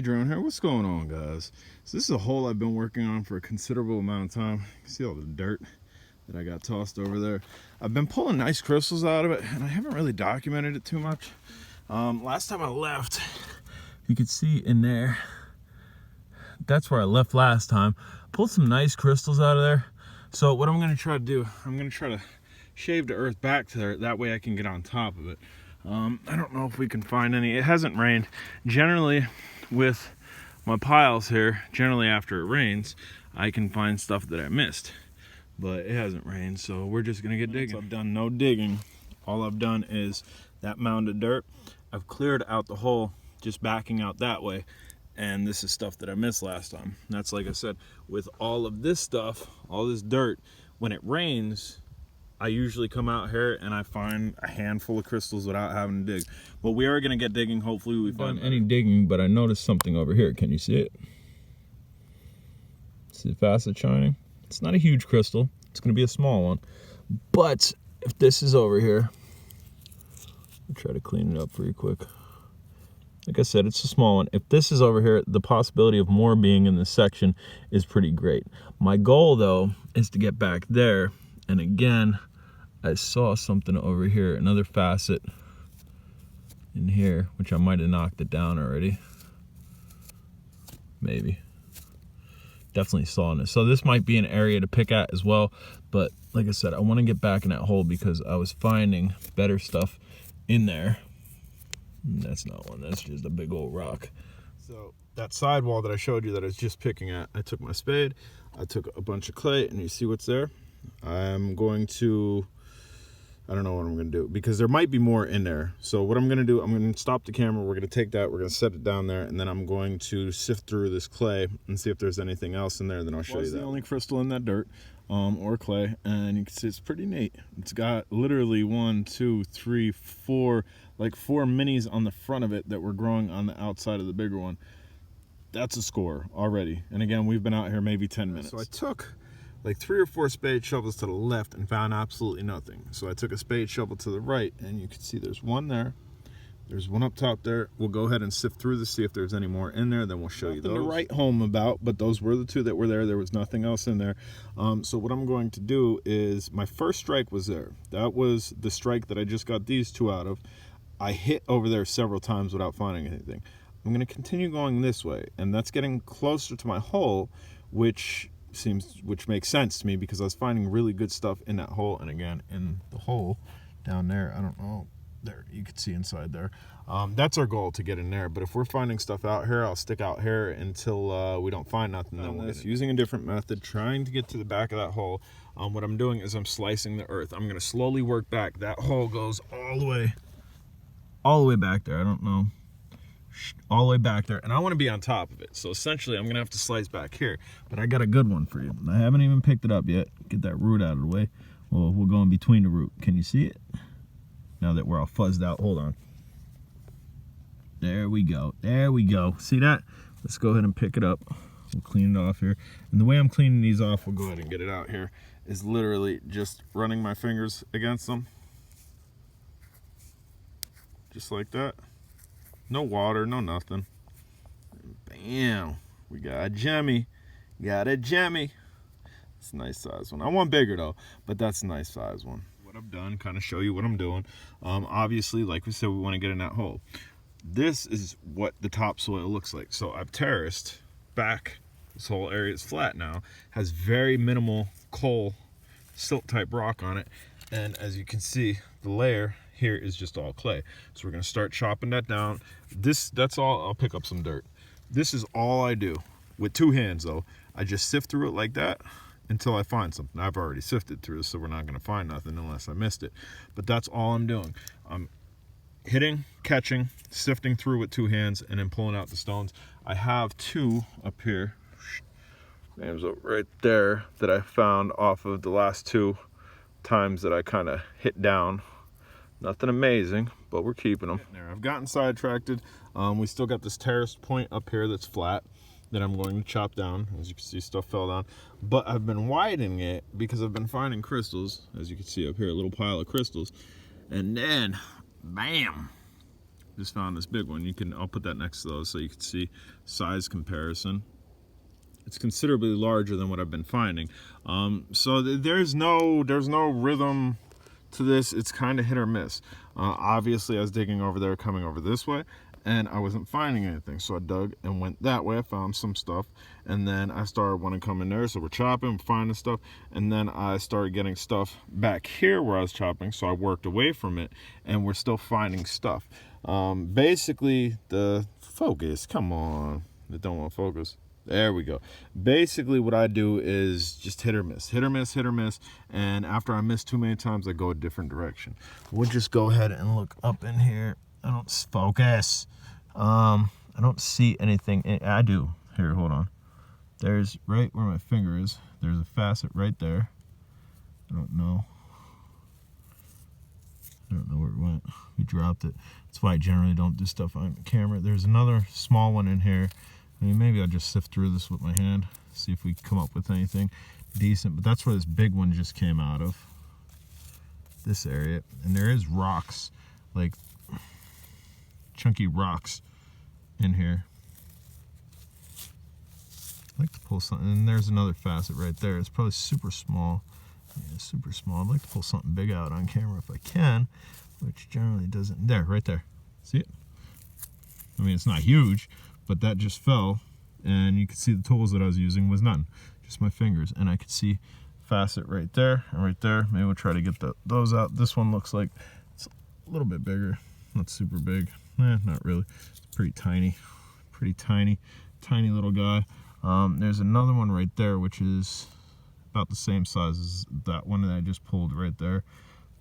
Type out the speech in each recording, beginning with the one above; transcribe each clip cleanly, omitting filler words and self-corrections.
Drone here. What's going on, guys? So this is a hole I've been working on for a considerable amount of time. You can see all the dirt that I got tossed over there. I've been pulling nice crystals out of it, and I haven't really documented it too much. Last time I left, you could see in there, that's where I left last time. Pulled some nice crystals out of there. So what I'm going to try to do, I'm going to try to shave the earth back to there. That way I can get on top of it. I don't know if we can find any. It hasn't rained. Generally, with my piles here, generally after it rains, I can find stuff that I missed. But it hasn't rained, so we're just gonna get digging. I've done no digging. All I've done is that mound of dirt. I've cleared out the hole, just backing out that way. And this is stuff that I missed last time. That's, like I said, with all of this stuff, all this dirt, when it rains, I usually come out here and I find a handful of crystals without having to dig. But we are going to get digging. Hopefully we find any digging, but I noticed something over here. Can you see it? See the facet shining? It's not a huge crystal. It's going to be a small one. But if this is over here, I'll try to clean it up pretty quick. Like I said, it's a small one. If this is over here, the possibility of more being in this section is pretty great. My goal, though, is to get back there. And again, I saw something over here, another facet in here, which I might have knocked it down already. Maybe. Definitely saw this. So this might be an area to pick at as well. But like I said, I want to get back in that hole because I was finding better stuff in there. And that's not one, that's just a big old rock. So that sidewall that I showed you that I was just picking at, I took my spade, I took a bunch of clay, and you see what's there? I'm going to, I don't know what I'm going to do because there might be more in there. So what I'm going to do, I'm going to stop the camera. We're going to take that. We're going to set it down there. And then I'm going to sift through this clay and see if there's anything else in there. Then I'll show you that. It's the only crystal in that dirt or clay. And you can see it's pretty neat. It's got literally 1, 2, 3, 4, like 4 minis on the front of it that were growing on the outside of the bigger one. That's a score already. And again, we've been out here maybe 10 minutes. So I took like 3 or 4 spade shovels to the left and found absolutely nothing. So I took a spade shovel to the right, and you can see there's one there. There's one up top there. We'll go ahead and sift through to see if there's any more in there. Then we'll show you those. Nothing to write home about, but those were the 2 that were there. There was nothing else in there. So what I'm going to do is, my first strike was there. That was the strike that I just got these 2 out of. I hit over there several times without finding anything. I'm going to continue going this way, and that's getting closer to my hole, which makes sense to me because I was finding really good stuff in that hole. And again, in the hole down there, I don't know, there you can see inside there. That's our goal, to get in there. But if we're finding stuff out here, I'll stick out here until we don't find nothing. Then we'll using a different method, trying to get to the back of that hole. What I'm doing is I'm slicing the earth. I'm going to slowly work back. That hole goes all the way back there. I don't know, all the way back there, and I want to be on top of it. So essentially I'm gonna have to slice back here, but I got a good one for you. I haven't even picked it up yet. Get that root out of the way. Well, we'll go in between the root. Can you see it? Now that we're all fuzzed out, hold on. There we go. There we go. See that? Let's go ahead and pick it up. We'll clean it off here. And the way I'm cleaning these off, we'll go ahead and get it out here, is literally just running my fingers against them. Just like that. No water, no nothing. Bam. We got a gemmy. Got a gemmy. It's a nice size one. I want bigger though, but that's a nice size one. What I've done, kind of show you what I'm doing. Obviously, like we said, we want to get in that hole. This is what the topsoil looks like. So I've terraced back. This whole area is flat now. Has very minimal coal, silt type rock on it. And as you can see, the layer here is just all clay. So we're gonna start chopping that down. That's all. I'll pick up some dirt. This is all I do with 2 hands though. I just sift through it like that until I find something. I've already sifted through, so we're not gonna find nothing unless I missed it. But that's all I'm doing. I'm hitting, catching, sifting through with 2 hands, and then pulling out the stones. I have 2 up here. Names up right there that I found off of the last 2 times that I kind of hit down. Nothing amazing, but we're keeping them. I've gotten sidetracked. We still got this terraced point up here that's flat that I'm going to chop down. As you can see, stuff fell down. But I've been widening it because I've been finding crystals. As you can see up here, a little pile of crystals. And then, bam, just found this big one. I'll put that next to those so you can see size comparison. It's considerably larger than what I've been finding. So there's no rhythm to this. It's kind of hit or miss. Obviously, I was digging over there, coming over this way, and I wasn't finding anything. So I dug and went that way. I found some stuff, and then I started wanting to come in there. So we're chopping, finding stuff, and then I started getting stuff back here where I was chopping. So I worked away from it, and we're still finding stuff. Basically, the focus. Come on, it don't want to focus. There we go. Basically, what I do is just hit or miss, hit or miss, hit or miss. And after I miss too many times, I go a different direction. We'll just go ahead and look up in here. I don't focus. I don't see anything. I do. Here, hold on. There's right where my finger is. There's a facet right there. I don't know. I don't know where it went. We dropped it. That's why I generally don't do stuff on camera. There's another small one in here. I mean, maybe I'll just sift through this with my hand, see if we can come up with anything decent. But that's where this big one just came out of, this area. And there is rocks, like chunky rocks in here. I'd like to pull something, and there's another facet right there. It's probably super small. Yeah, super small. I'd like to pull something big out on camera if I can, which generally doesn't. There, right there. See it? I mean, it's not huge, but that just fell, and you can see the tools that I was using was none, just my fingers. And I could see facet right there and right there. Maybe we'll try to get those out. This one looks like it's a little bit bigger, not super big. Not really. It's pretty tiny little guy. There's another one right there, which is about the same size as that one that I just pulled right there.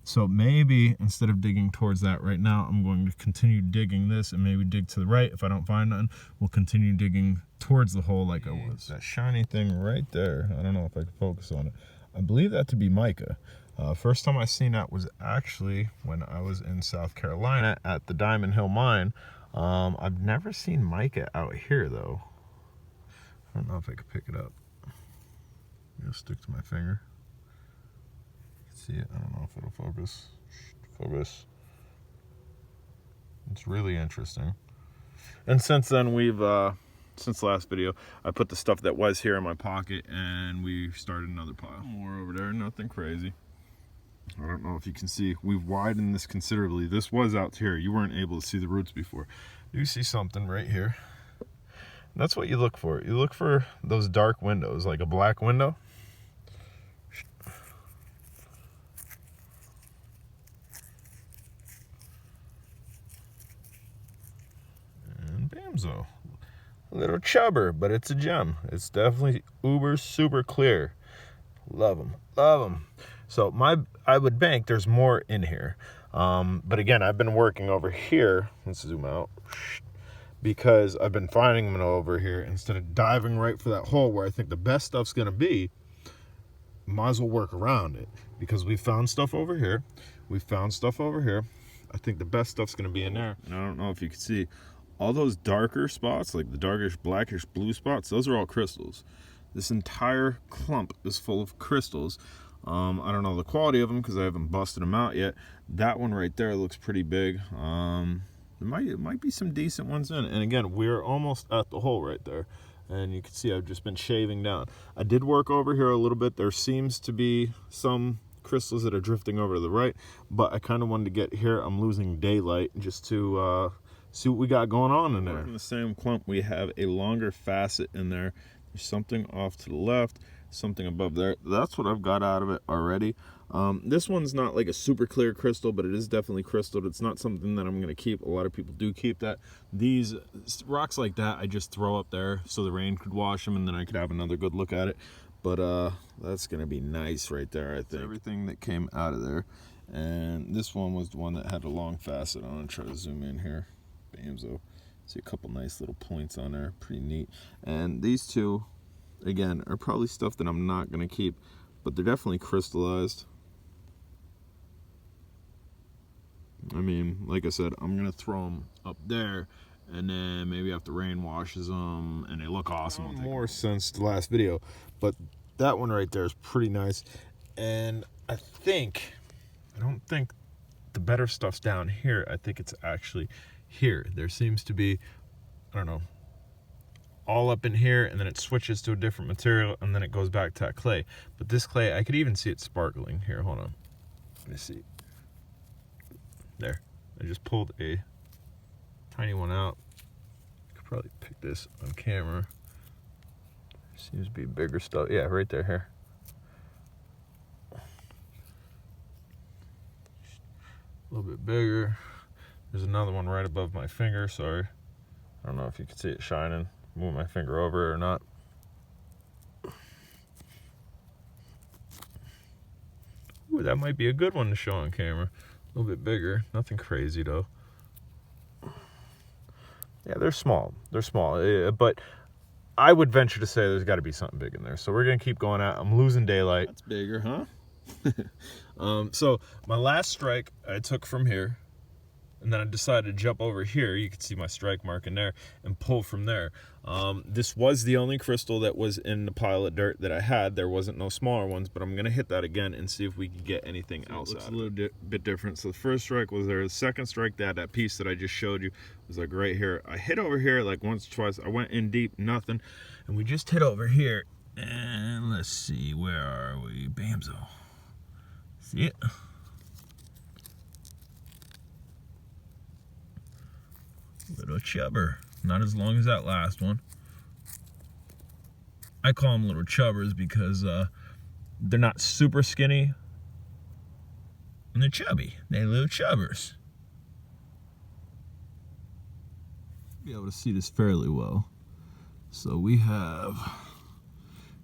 So maybe instead of digging towards that right now, I'm going to continue digging this and maybe dig to the right. If I don't find nothing, we'll continue digging towards the hole like I was. That shiny thing right there, I don't know if I can focus on it. I believe that to be mica. First time I seen that was actually when I was in South Carolina at the Diamond Hill Mine. I've never seen mica out here though. I don't know if I could pick it up. It'll stick to my finger. See it? I don't know if it'll focus. Focus. It's really interesting. And since then since the last video, I put the stuff that was here in my pocket and we started another pile. More over there, nothing crazy. I don't know if you can see, we've widened this considerably. This was out here. You weren't able to see the roots before. You see something right here. That's what you look for. You look for those dark windows, like a black window. And bamzo. A little chubber, but it's a gem. It's definitely uber super clear. Love them. Love them. So I would bank there's more in here. But again, I've been working over here. Let's zoom out. Because I've been finding them over here instead of diving right for that hole where I think the best stuff's gonna be. Might as well work around it because we found stuff over here. We found stuff over here. I think the best stuff's gonna be in there. And I don't know if you can see all those darker spots, like the darkish blackish blue spots. Those are all crystals. This entire clump is full of crystals. I don't know the quality of them because I haven't busted them out yet. That one right there looks pretty big. There might be some decent ones in it. And again, we're almost at the hole right there. And you can see I've just been shaving down. I did work over here a little bit. There seems to be some crystals that are drifting over to the right, but I kind of wanted to get here. I'm losing daylight just to see what we got going on in there. In the same clump, we have a longer facet in there. There's something off to the left, something above there. That's what I've got out of it already. This one's not like a super clear crystal, but it is definitely crystal. It's not something that I'm going to keep. A lot of people do keep that. These rocks like that, I just throw up there so the rain could wash them and then I could have another good look at it. But that's going to be nice right there, I think. Everything that came out of there. And this one was the one that had a long facet on it. Try to zoom in here. Bamzo. See a couple nice little points on there. Pretty neat. And these two, again, are probably stuff that I'm not going to keep, but they're definitely crystallized. I mean, like I said, I'm going to throw them up there, and then maybe after rain washes them, and they look awesome. More since the last video, but that one right there is pretty nice. And I don't think the better stuff's down here. I think it's actually here. There seems to be, I don't know, all up in here, and then it switches to a different material, and then it goes back to that clay. But this clay, I could even see it sparkling. Here, hold on. Let me see. There. I just pulled a tiny one out. I could probably pick this on camera. Seems to be bigger stuff. Yeah, right there, here. A little bit bigger. There's another one right above my finger, sorry. I don't know if you can see it shining. Move my finger over it or not. Ooh, that might be a good one to show on camera. A little bit bigger. Nothing crazy though. Yeah, they're small. They're small. But I would venture to say there's got to be something big in there. So we're going to keep going out. I'm losing daylight. That's bigger, huh? So my last strike I took from here. And then I decided to jump over here. You can see my strike mark in there and pull from there. This was the only crystal that was in the pile of dirt that I had. There wasn't no smaller ones, but I'm gonna hit that again and see if we can get anything else. It looks a little bit different. So the first strike was there. The second strike, that piece that I just showed you was like right here. I hit over here like once or twice. I went in deep, nothing. And we just hit over here. And let's see, where are we? Bamzo. See it? Little chubber. Not as long as that last one. I call them little chubbers because they're not super skinny. And they're chubby. They're little chubbers. Be able to see this fairly well. So we have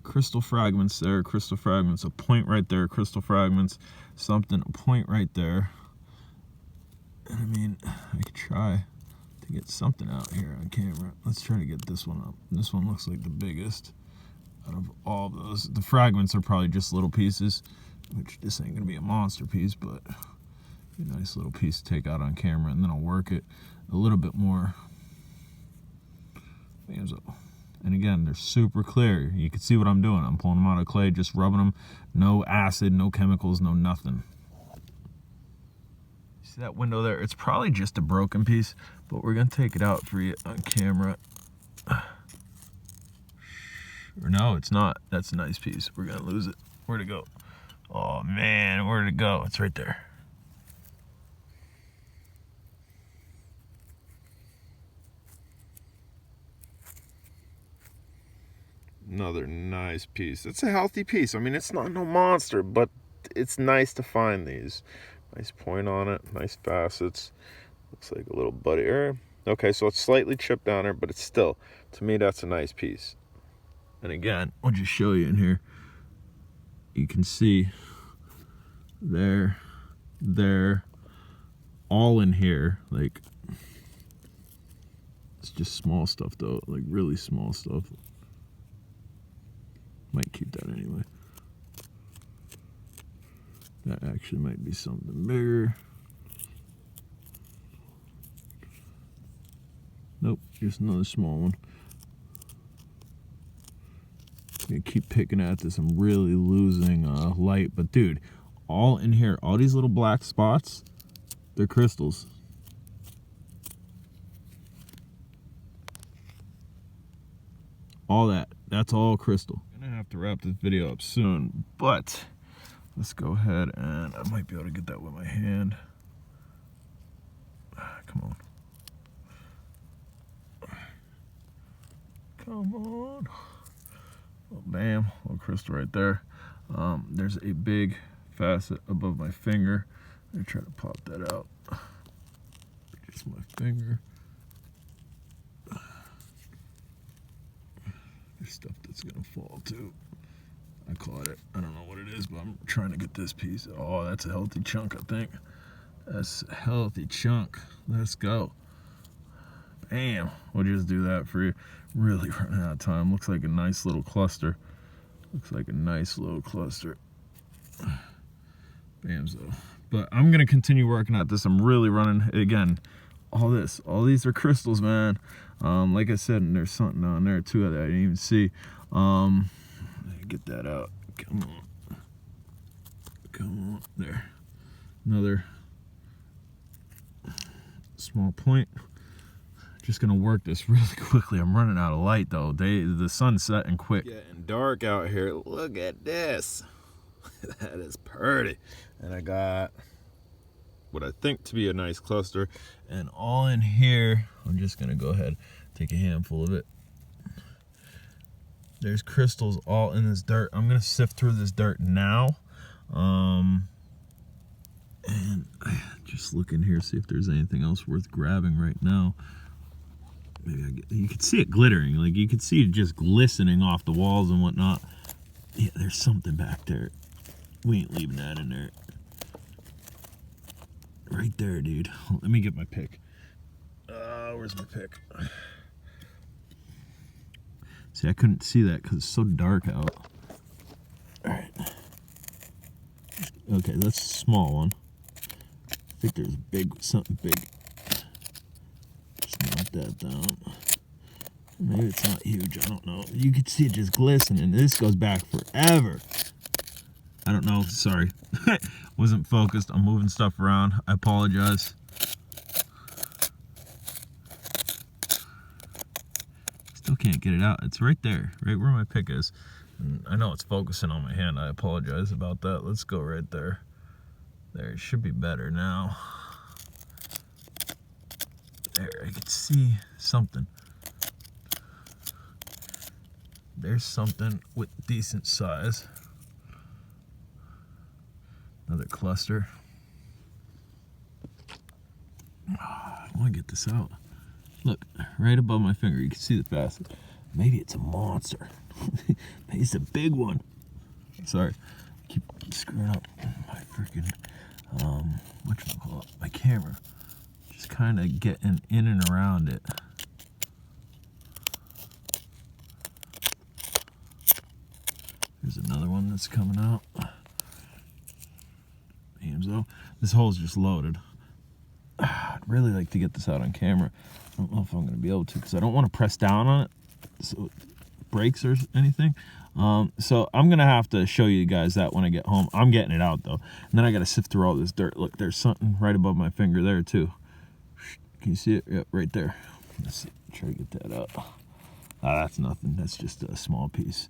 crystal fragments there, crystal fragments, a point right there, crystal fragments, something, a point right there. And I mean, I could try to get something out here on camera. Let's try to get this one up. This one looks like the biggest out of all of those. The fragments are probably just little pieces, which this ain't gonna be a monster piece, but a nice little piece to take out on camera, and then I'll work it a little bit more. And again, they're super clear. You can see what I'm doing. I'm pulling them out of clay, just rubbing them. No acid, no chemicals, no nothing. See that window there? It's probably just a broken piece, but we're gonna take it out for you on camera. Or no, it's not. That's a nice piece. We're gonna lose it. Where'd it go? Oh man, where'd it go? It's right there. Another nice piece. It's a healthy piece. I mean, it's not no monster, but it's nice to find these. Nice point on it, nice facets. Looks like a little buddy error. Okay, so it's slightly chipped down there, but it's still, to me, that's a nice piece. And again, I'll just show you in here. You can see there, all in here. Like, it's just small stuff though, like really small stuff. Might keep that anyway. That actually might be something bigger. Nope, just another small one. I'm gonna keep picking at this. I'm really losing light, but dude, all in here, all these little black spots, they're crystals. All that's all crystal. I'm gonna have to wrap this video up soon, but let's go ahead, and I might be able to get that with my hand. Come on. Come on. Oh, bam, little crystal right there. There's a big facet above my finger. Let me try to pop that out. Just my finger. There's stuff that's gonna fall too. I caught it. I don't know what it is, but I'm trying to get this piece. Oh, that's a healthy chunk, I think. That's a healthy chunk. Let's go. Bam. We'll just do that for you. Really running out of time. Looks like a nice little cluster. Looks like a nice little cluster. Bamzo. But I'm going to continue working at this. I'm really running, again, all these are crystals, man. Like I said, and there's something on there too that I didn't even see. Get that out. Come on. Come on. There. Another small point. Just gonna work this really quickly. I'm running out of light though. The sun's setting quick. Getting dark out here. Look at this. That is pretty. And I got what I think to be a nice cluster. And all in here, I'm just gonna go ahead and take a handful of it. There's crystals all in this dirt. I'm gonna sift through this dirt now. And just look in here, see if there's anything else worth grabbing right now. Maybe you can see it glittering, like you can see it just glistening off the walls and whatnot. Yeah, there's something back there. We ain't leaving that in there. Right there, dude. Let me get my pick. Where's my pick? See, I couldn't see that because it's so dark out. All right. Okay, that's a small one. I think there's something big. Just knock that down. Maybe it's not huge, I don't know. You can see it just glistening. This goes back forever. I don't know, sorry. Wasn't focused. I'm moving stuff around. I apologize. Still can't get it out. It's right there, right where my pick is. And I know it's focusing on my hand. I apologize about that. Let's go right there. There, it should be better now. There, I can see something. There's something with decent size. Another cluster. I want to get this out. Look, right above my finger, you can see the facet. Maybe it's a monster. Maybe it's a big one. Sorry, I keep screwing up my freaking, whatchamacallit, my camera. Just kind of getting in and around it. There's another one that's coming out. Though this hole's just loaded. I'd really like to get this out on camera. I don't know if I'm going to be able to because I don't want to press down on it so it breaks or anything. So I'm going to have to show you guys that when I get home. I'm getting it out though. And then I got to sift through all this dirt. Look, there's something right above my finger there too. Can you see it? Yep, right there. Let's see. Try to get that out. That's nothing. That's just a small piece.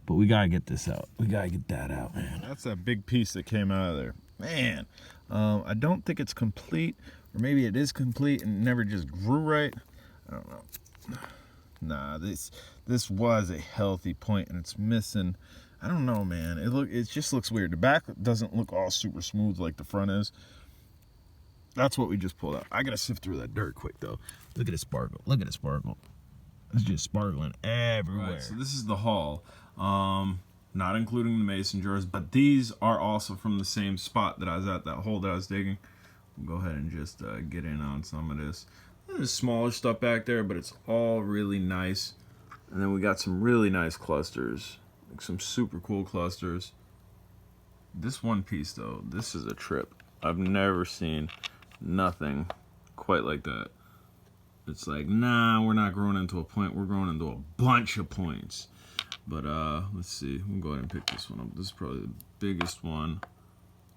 But we got to get this out. We got to get that out, man. That's that big piece that came out of there. Man, I don't think it's complete, or maybe it is complete and never just grew right. I don't know. Nah, this was a healthy point and it's missing. I don't know, man. It just looks weird. The back doesn't look all super smooth like the front is. That's what we just pulled out. I gotta sift through that dirt quick though. Look at it sparkle. Look at it sparkle. It's just sparkling everywhere. Right, so this is the haul. Not including the mason jars, but these are also from the same spot that I was at, that hole that I was digging. We'll go ahead and just get in on some of this. There's smaller stuff back there, but it's all really nice. And then we got some really nice clusters, like some super cool clusters. This one piece though, this is a trip. I've never seen nothing quite like that. It's like, nah, we're not growing into a point, we're growing into a bunch of points. But let's see, we'll go ahead and pick this one up. This is probably the biggest one.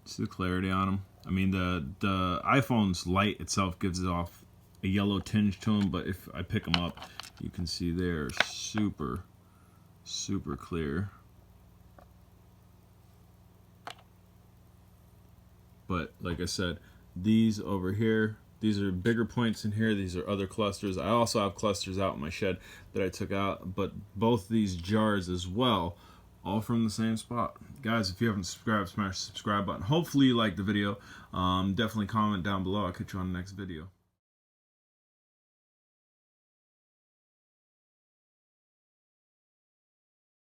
See the clarity on them? I mean, the iPhone's light itself gives it off a yellow tinge to them, but if I pick them up, you can see they're super, super clear. But like I said, these over here, these are bigger points in here. These are other clusters. I also have clusters out in my shed that I took out, but both these jars as well, all from the same spot. Guys, if you haven't subscribed, smash the subscribe button. Hopefully you liked the video. Definitely comment down below. I'll catch you on the next video.